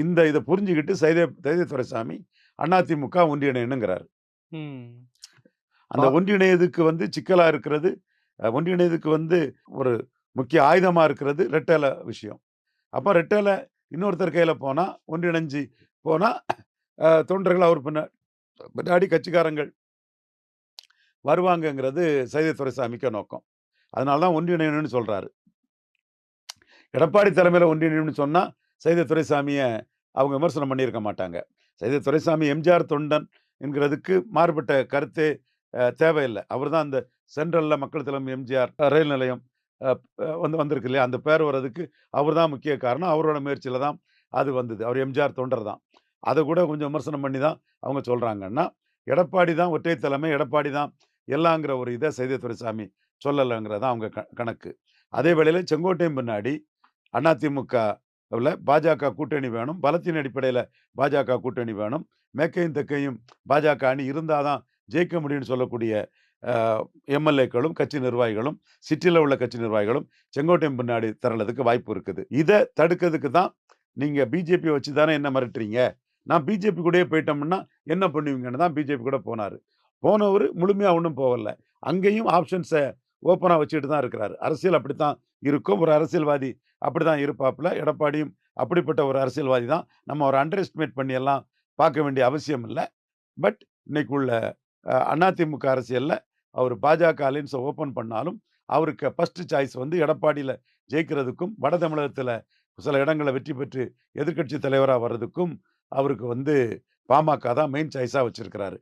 இந்த இத புரிஞ்சுகிட்டு சைதை துரைசாமி அதிமுக ஒன்றிணையணுங்கிறாரு. ம். அந்த பா ஒன்றிணையதுக்கு சிக்கலா இருக்கிறது, ஒன்றிணையதுக்கு ஒரு முக்கிய ஆயுதமா இருக்கிறது ரெட்டை இல விஷயம். அப்ப ரெட்டை இல இன்னொருத்தர் கையில போனா, ஒன்றிணைஞ்சு போனா, தொண்டர்கள் அவர் பின்னாடி கட்சிக்காரங்கள் வருவாங்கங்கிறது சைதை துரைசாமிக்கு நோக்கம். அதனால தான் ஒன்றிணையணும்னு சொல்றாரு. எடப்பாடி தலைமையில ஒன்றிணையணும்னு சொன்னா, சைதை துரைசாமிய அவங்க விமர்சனம் பண்ணியிருக்க மாட்டாங்க. சைதை துரைசாமி எம்ஜிஆர் தொண்டன் என்கிறதுக்கு மாறுபட்ட கருத்தே தேவையில்ல. அவர் தான் அந்த சென்ட்ரல்ல மக்கள் திலகம் எம்ஜிஆர் ரயில் நிலையம் அ வந்திருக்கு இல்லையா? அந்த பேர் வர்றதுக்கு அவர் தான் முக்கிய காரணம். அவரோட முயற்சியில தான் அது வந்தது. அவர் எம்ஜிஆர் தொண்டர் தான். அத கூட கொஞ்சம் விமர்சனம் பண்ணி தான் அவங்க சொல்றாங்கன்னா, எடப்பாடி தான் ஒற்றை தலைமை, எடப்பாடி தான் எல்லாங்கிற ஒரு இத சைதை துரைசாமி சொல்லலங்கிறது தான் அவங்க கணக்கு. அதே வேளையில செங்கோட்டையன் பின்னாடி அதிமுகவுல பாஜக கூட்டணி வேணும். பலத்தின் அடிப்படையில பாஜக கூட்டணி வேணும். மேற்கையும் தெற்கையும் பாஜக அணி இருந்தா தான் ஜெயிக்க முடியும்னு சொல்லக்கூடிய அ எம்.எல்.ஏக்களும், கட்சி நிர்வாகிகளும், சிட்டில உள்ள கட்சி நிர்வாகிகளும் செங்கோட்டையன் பின்னாடி திரளதுக்கு வாய்ப்பு இருக்குது. இத தடுக்கிறதுக்கு தான் நீங்க பிஜேபிய வச்சு தானே என்ன மிரட்டுறீங்க? நான் பிஜேபி கூடயே போயிட்டோம்னா என்ன பண்ணுவீங்கன்னு தான் பிஜேபி கூட போனாரு. போனவரு முழுமையா ஒண்ணும் போகல. அங்கேயும் ஆப்ஷன்ஸ ஓப்பனா வச்சுட்டு தான் இருக்கிறாரு. அரசியல் அப்படித்தான் இருக்கும். ஒரு அரசியல்வாதி அப்படிதான் இருப்பாப்புல. எடப்பாடியும் அப்படிப்பட்ட ஒரு அரசியல்வாதி தான். நம்ம அவர அண்டர் எஸ்டிமேட் பண்ணி எல்லாம் பார்க்க வேண்டிய அவசியம் இல்ல. பட் இன்னைக்கு உள்ள அதிமுக அரசியல்ல அவரு பாஜக அலையன்ஸ ஓப்பன் பண்ணாலும், அவருக்கு ஃபர்ஸ்ட் சாய்ஸ் எடப்பாடியில ஜெயிக்கிறதுக்கும், வட தமிழகத்தில சில இடங்கள்ல வெற்றி பெற்று எதிர்க்கட்சி தலைவரா வர்றதுக்கும், அவருக்கு பாமக தான் மெயின் சாய்ஸா வச்சிருக்கிறாரு.